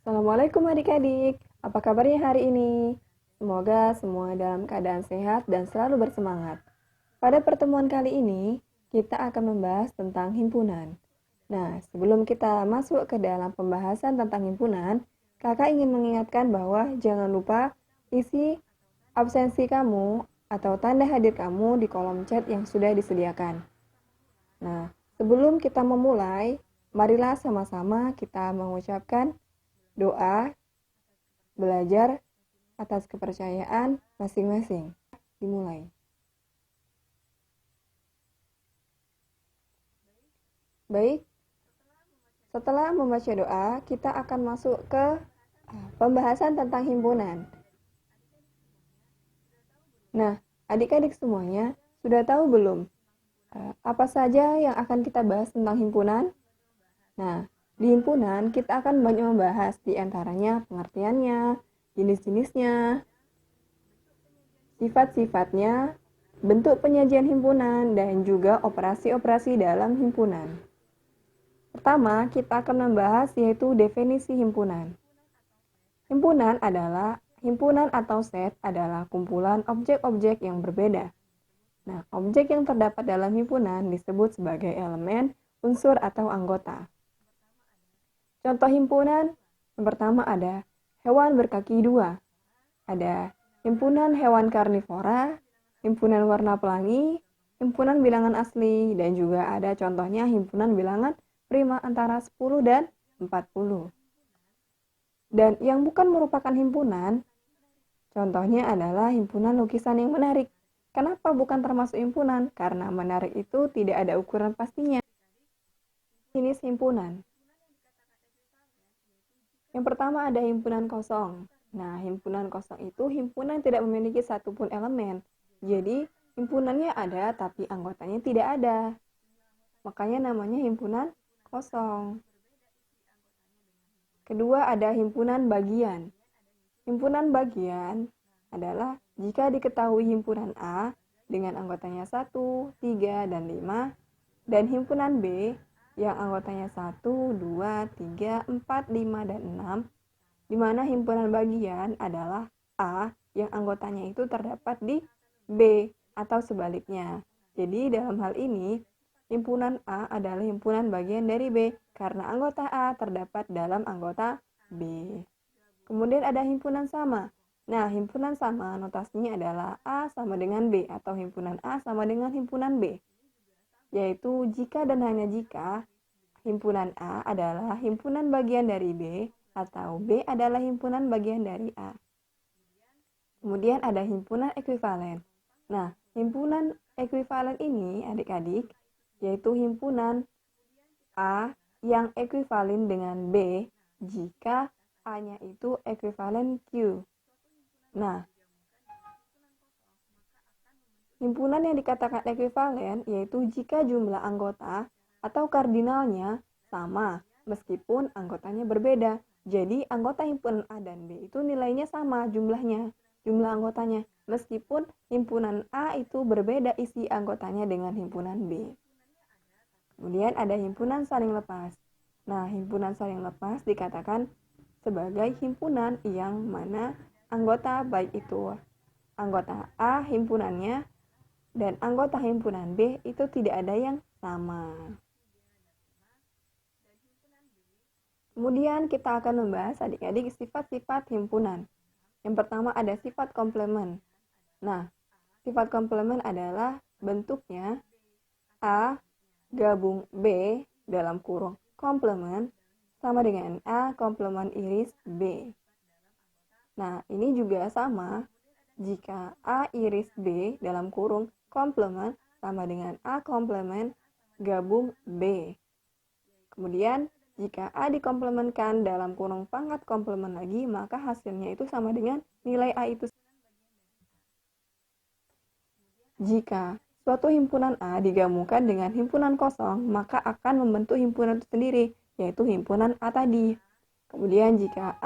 Assalamualaikum adik-adik, apa kabarnya hari ini? Semoga semua dalam keadaan sehat dan selalu bersemangat. Pada pertemuan kali ini, kita akan membahas tentang himpunan. Nah, sebelum kita masuk ke dalam pembahasan tentang himpunan, kakak ingin mengingatkan bahwa jangan lupa isi absensi kamu atau tanda hadir kamu di kolom chat yang sudah disediakan. Nah, sebelum kita memulai, marilah sama-sama kita mengucapkan doa belajar atas kepercayaan masing-masing. Dimulai. Baik, setelah membaca doa, kita akan masuk ke pembahasan tentang himpunan. Nah, adik-adik semuanya sudah tahu belum apa saja yang akan kita bahas tentang himpunan? Nah, di himpunan kita akan banyak membahas di antaranya pengertiannya, jenis-jenisnya, sifat-sifatnya, bentuk penyajian himpunan, dan juga operasi-operasi dalam himpunan. Pertama, kita akan membahas yaitu definisi himpunan. Himpunan atau set adalah kumpulan objek-objek yang berbeda. Nah, objek yang terdapat dalam himpunan disebut sebagai elemen, unsur, atau anggota. Contoh himpunan, yang pertama ada hewan berkaki dua. Ada himpunan hewan karnivora, himpunan warna pelangi, himpunan bilangan asli, dan juga ada contohnya himpunan bilangan prima antara 10 dan 40. Dan yang bukan merupakan himpunan, contohnya adalah himpunan lukisan yang menarik. Kenapa bukan termasuk himpunan? Karena menarik itu tidak ada ukuran pastinya. Jenis himpunan. Yang pertama ada himpunan kosong. Nah, himpunan kosong itu himpunan tidak memiliki satupun elemen. Jadi, himpunannya ada tapi anggotanya tidak ada. Makanya namanya himpunan kosong. Kedua ada himpunan bagian. Himpunan bagian adalah jika diketahui himpunan A dengan anggotanya 1, 3, dan 5, dan himpunan B yang anggotanya 1, 2, 3, 4, 5, dan 6, di mana himpunan bagian adalah A yang anggotanya itu terdapat di B atau sebaliknya. Jadi dalam hal ini, himpunan A adalah himpunan bagian dari B karena anggota A terdapat dalam anggota B. Kemudian ada himpunan sama. Nah, himpunan sama notasinya adalah A sama dengan B atau himpunan A sama dengan himpunan B. Yaitu jika dan hanya jika himpunan A adalah himpunan bagian dari B atau B adalah himpunan bagian dari A. Kemudian ada himpunan ekuivalen. Nah, himpunan ekuivalen ini adik-adik yaitu himpunan A yang ekuivalen dengan B jika A-nya itu ekuivalen Q. Nah, himpunan yang dikatakan ekuivalen yaitu jika jumlah anggota atau kardinalnya sama meskipun anggotanya berbeda. Jadi anggota himpunan A dan B itu nilainya sama jumlah anggotanya meskipun himpunan A itu berbeda isi anggotanya dengan himpunan B. Kemudian ada himpunan saling lepas. Nah, himpunan saling lepas dikatakan sebagai himpunan yang mana anggota baik itu anggota A himpunannya dan anggota himpunan B itu tidak ada yang sama. Kemudian kita akan membahas adik-adik sifat-sifat himpunan. Yang pertama ada sifat komplement. Nah, sifat komplement adalah bentuknya A gabung B dalam kurung komplement sama dengan A komplement iris B. Nah, ini juga sama jika A iris B dalam kurung komplement sama dengan A komplement gabung B. Kemudian, jika A dikomplementkan dalam kurung pangkat komplement lagi, maka hasilnya itu sama dengan nilai A itu. Jika suatu himpunan A digabungkan dengan himpunan kosong, maka akan membentuk himpunan itu sendiri, yaitu himpunan A tadi. Kemudian jika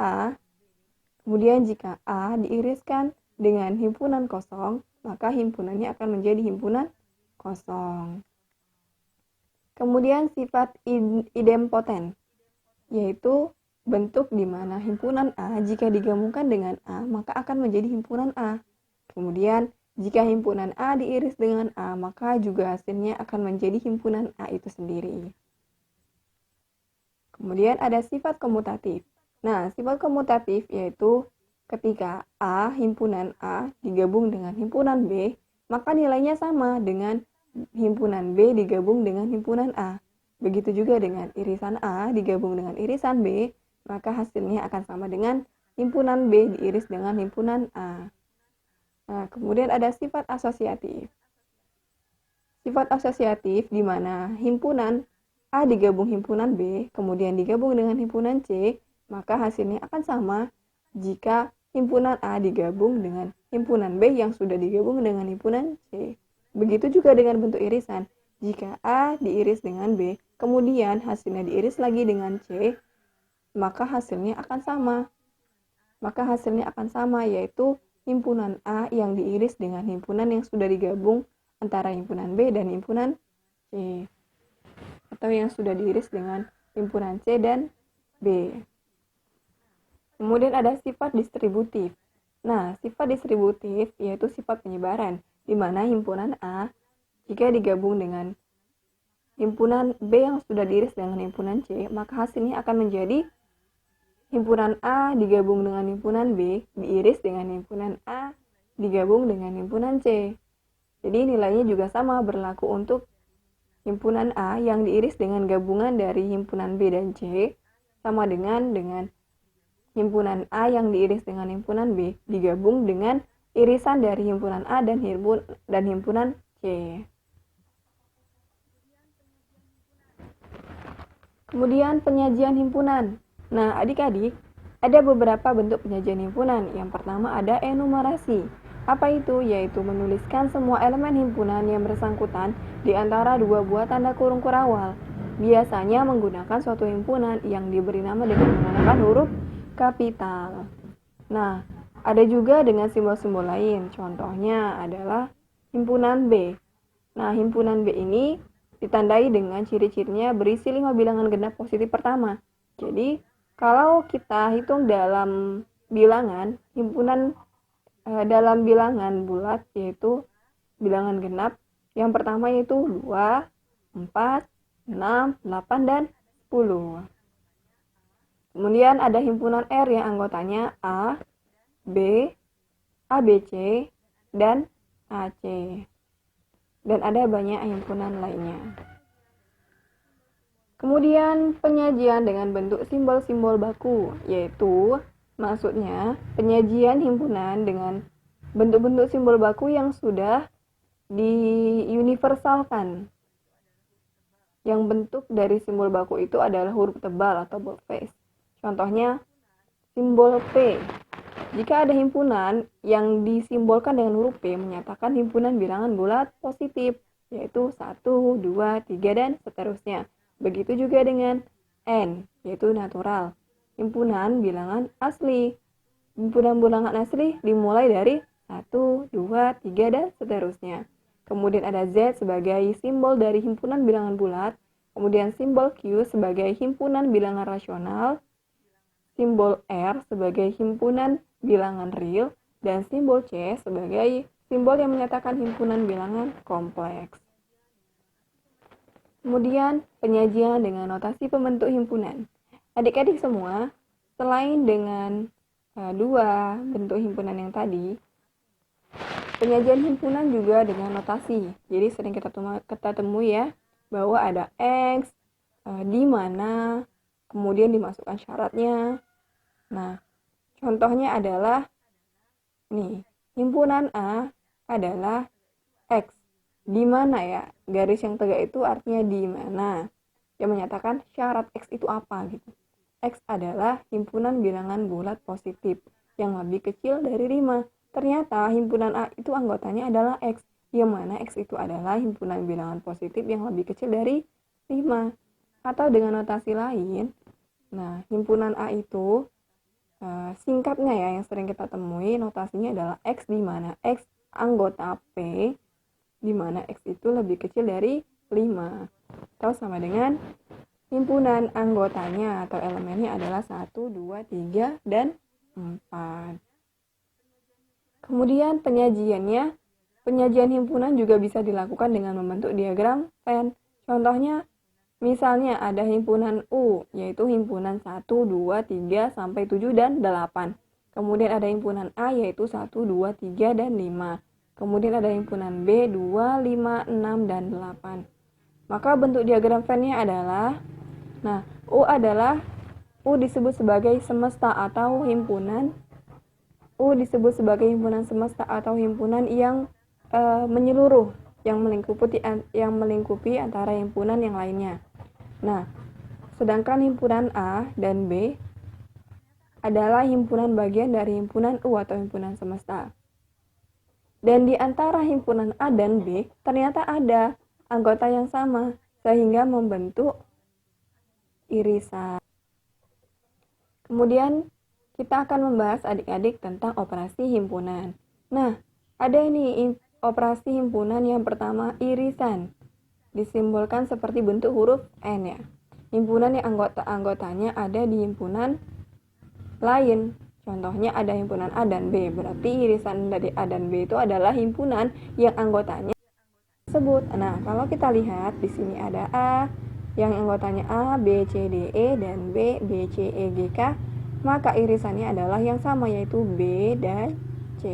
A diiriskan dengan himpunan kosong, maka himpunannya akan menjadi himpunan kosong. Kemudian sifat idempoten, yaitu bentuk di mana himpunan A jika digabungkan dengan A maka akan menjadi himpunan A. Kemudian jika himpunan A diiris dengan A maka juga hasilnya akan menjadi himpunan A itu sendiri. Kemudian ada sifat komutatif. Nah, sifat komutatif yaitu ketika A himpunan A digabung dengan himpunan B maka nilainya sama dengan himpunan B digabung dengan himpunan A. Begitu juga dengan irisan A digabung dengan irisan B, maka hasilnya akan sama dengan himpunan B diiris dengan himpunan A. Nah, kemudian ada sifat asosiatif. Sifat asosiatif di mana himpunan A digabung himpunan B, kemudian digabung dengan himpunan C, maka hasilnya akan sama jika himpunan A digabung dengan himpunan B yang sudah digabung dengan himpunan C. Begitu juga dengan bentuk irisan. Jika A diiris dengan B, kemudian hasilnya diiris lagi dengan C, maka hasilnya akan sama. Yaitu himpunan A yang diiris dengan himpunan yang sudah digabung antara himpunan B dan himpunan C. Atau yang sudah diiris dengan himpunan C dan B. Kemudian ada sifat distributif. Nah, sifat distributif yaitu sifat penyebaran, di mana himpunan A jika digabung dengan himpunan B yang sudah diiris dengan himpunan C, maka hasilnya akan menjadi himpunan A digabung dengan himpunan B, diiris dengan himpunan A digabung dengan himpunan C. Jadi nilainya juga sama berlaku untuk himpunan A yang diiris dengan gabungan dari himpunan B dan C, sama dengan himpunan A yang diiris dengan himpunan B digabung dengan irisan dari himpunan A dan himpunan C. Kemudian penyajian himpunan. Nah, adik-adik, ada beberapa bentuk penyajian himpunan. Yang pertama ada enumerasi. Apa itu? Yaitu menuliskan semua elemen himpunan yang bersangkutan di antara dua buah tanda kurung kurawal. Biasanya menggunakan suatu himpunan yang diberi nama dengan menggunakan huruf kapital. Nah, ada juga dengan simbol-simbol lain. Contohnya adalah himpunan B. Nah, himpunan B ini ditandai dengan ciri-cirinya berisi 5 bilangan genap positif pertama. Jadi, kalau kita hitung dalam bilangan, himpunan dalam bilangan bulat yaitu bilangan genap, yang pertama yaitu 2, 4, 6, 8, dan 10. Kemudian ada himpunan R yang anggotanya A, B, ABC, dan AC. Dan ada banyak himpunan lainnya. Kemudian penyajian dengan bentuk simbol-simbol baku, yaitu maksudnya penyajian himpunan dengan bentuk-bentuk simbol baku yang sudah diuniversalkan. Yang bentuk dari simbol baku itu adalah huruf tebal atau boldface. Contohnya simbol P. Jika ada himpunan yang disimbolkan dengan huruf P menyatakan himpunan bilangan bulat positif, yaitu 1, 2, 3, dan seterusnya. Begitu juga dengan N, yaitu natural, himpunan bilangan asli. Himpunan bilangan asli dimulai dari 1, 2, 3, dan seterusnya. Kemudian ada Z sebagai simbol dari himpunan bilangan bulat, kemudian simbol Q sebagai himpunan bilangan rasional, simbol R sebagai himpunan bilangan real, dan simbol C sebagai simbol yang menyatakan himpunan bilangan kompleks. Kemudian penyajian dengan notasi pembentuk himpunan. Adik-adik semua, selain dengan dua bentuk himpunan yang tadi, penyajian himpunan juga dengan notasi. Jadi sering kita temui ya, bahwa ada X, di mana, kemudian dimasukkan syaratnya. Nah, contohnya adalah nih, himpunan A adalah X. Di mana ya? Garis yang tegak itu artinya di mana? Yang menyatakan syarat X itu apa gitu. X adalah himpunan bilangan bulat positif yang lebih kecil dari 5. Ternyata himpunan A itu anggotanya adalah X, yang mana X itu adalah himpunan bilangan positif yang lebih kecil dari 5. Atau dengan notasi lain, nah, himpunan A itu singkatnya ya yang sering kita temui notasinya adalah X, di mana X anggota P, di mana X itu lebih kecil dari 5. Atau sama dengan himpunan anggotanya atau elemennya adalah 1, 2, 3, dan 4. Kemudian penyajiannya, penyajian himpunan juga bisa dilakukan dengan membentuk diagram Venn. Contohnya, misalnya ada himpunan U, yaitu himpunan 1, 2, 3, sampai 7, dan 8. Kemudian ada himpunan A, yaitu 1, 2, 3, dan 5. Kemudian ada himpunan B, 2, 5, 6, dan 8. Maka bentuk diagram Venn-nya adalah, U disebut sebagai semesta atau himpunan. U disebut sebagai himpunan semesta atau himpunan yang menyeluruh, yang melingkupi antara himpunan yang lainnya. Nah, sedangkan himpunan A dan B adalah himpunan bagian dari himpunan U atau himpunan semesta. Dan di antara himpunan A dan B ternyata ada anggota yang sama, sehingga membentuk irisan. Kemudian kita akan membahas adik-adik tentang operasi himpunan. Nah, ada ini operasi himpunan yang pertama, irisan. Disimbolkan seperti bentuk huruf N ya. Himpunan yang anggotanya ada di himpunan lain. Contohnya ada himpunan A dan B, berarti irisan dari A dan B itu adalah himpunan yang anggotanya tersebut. Nah, kalau kita lihat di sini ada A yang anggotanya A, B, C, D, E, dan B, B, C, E, G, K, maka irisannya adalah yang sama, yaitu B dan C.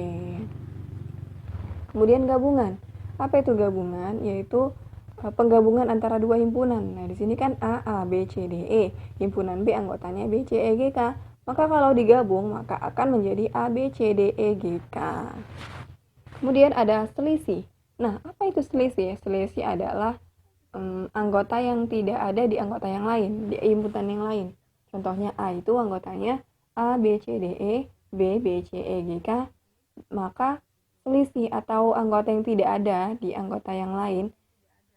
Kemudian gabungan. Apa itu gabungan? Yaitu penggabungan antara dua himpunan. Nah, di sini kan A, B, C, D, E. Himpunan B anggotanya B, C, E, G, K. Maka kalau digabung, maka akan menjadi A, B, C, D, E, G, K. Kemudian ada selisih. Nah, apa itu selisih? Selisih adalah anggota yang tidak ada di anggota yang lain, di himpunan yang lain. Contohnya A itu anggotanya A, B, C, D, E, B, B, C, E, G, K. Maka selisih atau anggota yang tidak ada di anggota yang lain,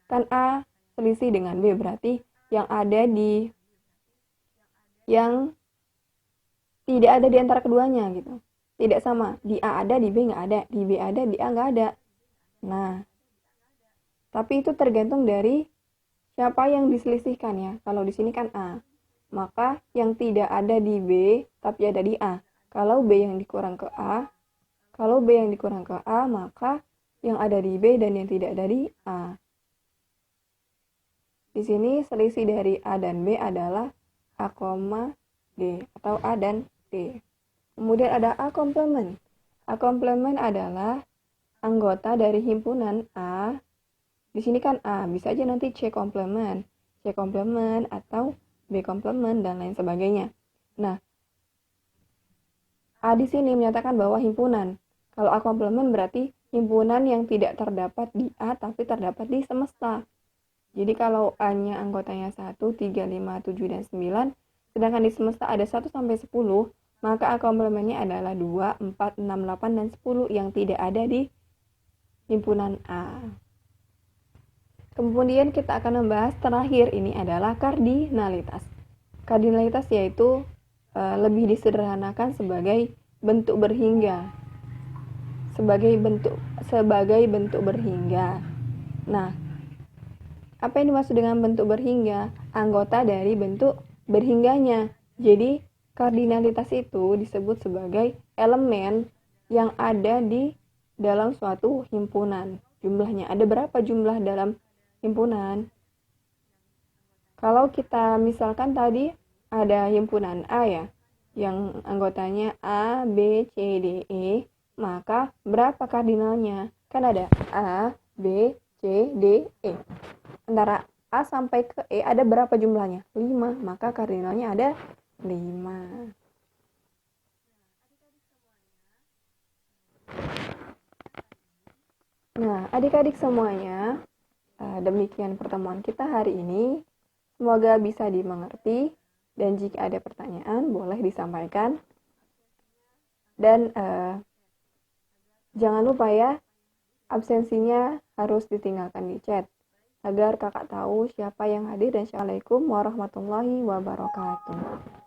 kan A selisih dengan B, berarti yang tidak ada di antara keduanya gitu. Tidak sama, di A ada, di B nggak ada, di B ada, di A nggak ada. Nah, tapi itu tergantung dari siapa yang diselisihkan ya. Kalau di sini kan A, maka yang tidak ada di B tapi ada di A. Kalau B yang dikurang ke A, maka yang ada di B dan yang tidak ada di A. Di sini selisih dari A dan B adalah A, D atau A dan D. Kemudian ada A komplement. A komplement adalah anggota dari himpunan A. Di sini kan A, bisa aja nanti C komplement atau B komplement dan lain sebagainya. Nah, A di sini menyatakan bahwa himpunan. Kalau A komplement berarti himpunan yang tidak terdapat di A tapi terdapat di semesta. Jadi kalau A-nya anggotanya 1, 3, 5, 7, dan 9, sedangkan di semesta ada 1 sampai 10, maka A komplementnya adalah 2, 4, 6, 8, dan 10 yang tidak ada di himpunan A. Kemudian kita akan membahas terakhir, ini adalah kardinalitas. Kardinalitas yaitu lebih disederhanakan sebagai bentuk berhingga. Sebagai bentuk berhingga. Nah, apa yang dimaksud dengan bentuk berhingga? Anggota dari bentuk berhingganya. Jadi, kardinalitas itu disebut sebagai elemen yang ada di dalam suatu himpunan. Jumlahnya, ada berapa jumlah dalam himpunan? Kalau kita misalkan tadi ada himpunan A ya, yang anggotanya A, B, C, D, E, maka berapa kardinalnya? Kan ada A, B, C, D, E. Antara A sampai ke E ada berapa jumlahnya? 5, maka kardinalnya ada 5. Nah, adik-adik semuanya, demikian pertemuan kita hari ini. Semoga bisa dimengerti, dan jika ada pertanyaan boleh disampaikan. Dan jangan lupa ya, absensinya harus ditinggalkan di chat agar kakak tahu siapa yang hadir. Dan Assalamualaikum warahmatullahi wabarakatuh.